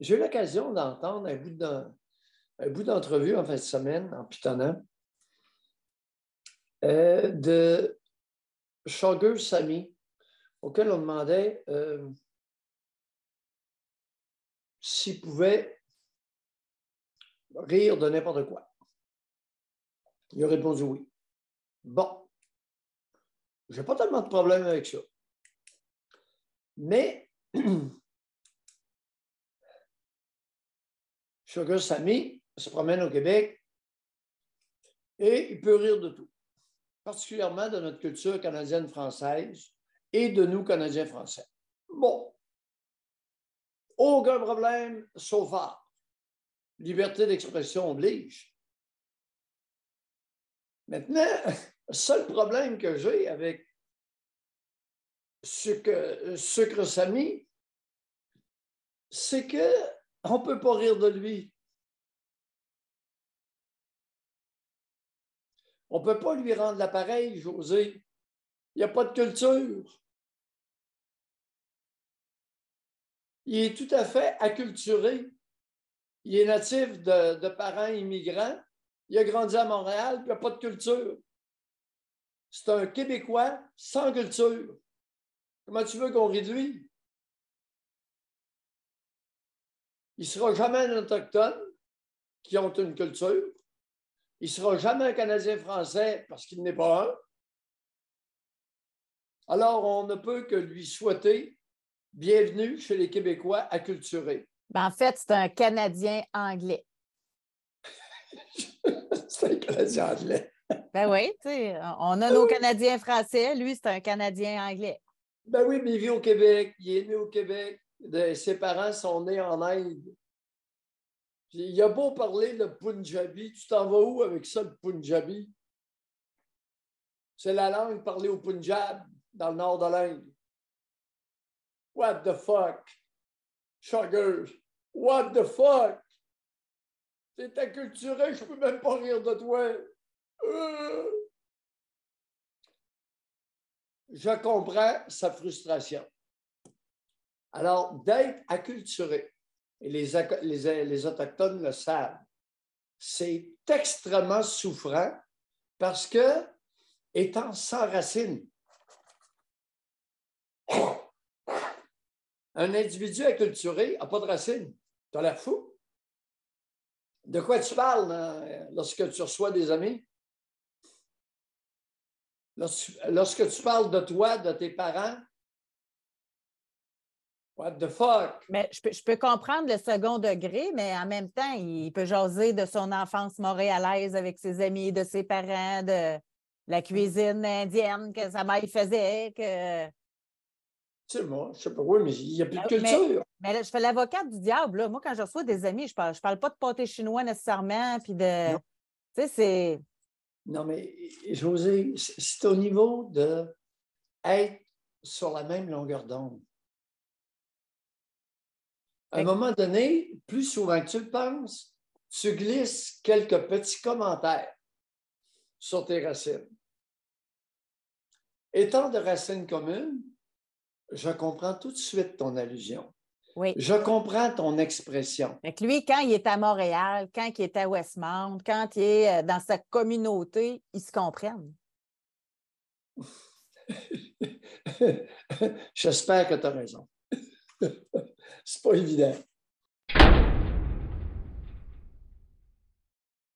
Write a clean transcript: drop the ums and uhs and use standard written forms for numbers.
J'ai eu l'occasion d'entendre un bout d'entrevue en fin de semaine, en pitonnant, de Sugar Sammy, auquel on demandait s'il pouvait rire de n'importe quoi. Il a répondu oui. Bon, je n'ai pas tellement de problème avec ça. Mais Sugar Sammy se promène au Québec et il peut rire de tout, particulièrement de notre culture canadienne-française et de nous, Canadiens-Français. Bon, aucun problème, sauf art. Liberté d'expression oblige. Maintenant, le seul problème que j'ai avec Sucre Sammy, c'est qu'on ne peut pas rire de lui. On ne peut pas lui rendre l'appareil, José. Il n'y a pas de culture. Il est tout à fait acculturé. Il est natif de parents immigrants. Il a grandi à Montréal, puis il n'a pas de culture. C'est un Québécois sans culture. Comment tu veux qu'on rit de lui? Il ne sera jamais un Autochtone qui ont une culture. Il ne sera jamais un Canadien français parce qu'il n'est pas un. Alors, on ne peut que lui souhaiter bienvenue chez les Québécois acculturés. Ben, en fait, c'est un Canadien anglais. C'est un Canadien anglais. Ben oui, tu sais, on a nos Canadiens français. Lui, c'est un Canadien anglais. Ben oui, mais il vit au Québec. Il est né au Québec. Ses parents sont nés en Inde. Puis, il a beau parler le Punjabi. Tu t'en vas où avec ça, le Punjabi? C'est la langue parlée au Punjab, dans le nord de l'Inde. What the fuck? Sugar, what the fuck? C'est acculturé, je ne peux même pas rire de toi. Je comprends sa frustration. Alors, d'être acculturé, et les Autochtones le savent, c'est extrêmement souffrant parce que, étant sans racines, un individu acculturé n'a pas de racines. Tu as l'air fou. De quoi tu parles lorsque tu reçois des amis? Lorsque tu parles de toi, de tes parents, what the fuck? Mais je peux comprendre le second degré, mais en même temps, il peut jaser de son enfance montréalaise avec ses amis, de ses parents, de la cuisine indienne que sa mère faisait. Que... Tu sais, moi, je sais pas, oui, mais il n'y a plus de culture. Mais là, je fais l'avocate du diable. Là. Moi, quand je reçois des amis, je parle pas de pâté chinois nécessairement, puis de... Tu sais, c'est... Non, mais José, c'est au niveau d'être sur la même longueur d'onde. À un moment donné, plus souvent que tu le penses, tu glisses quelques petits commentaires sur tes racines. Étant de racines communes, je comprends tout de suite ton allusion. Oui. Je comprends ton expression. Fait que lui, quand il est à Montréal, quand il est à Westmount, quand il est dans sa communauté, ils se comprennent. J'espère que tu as raison. C'est pas évident.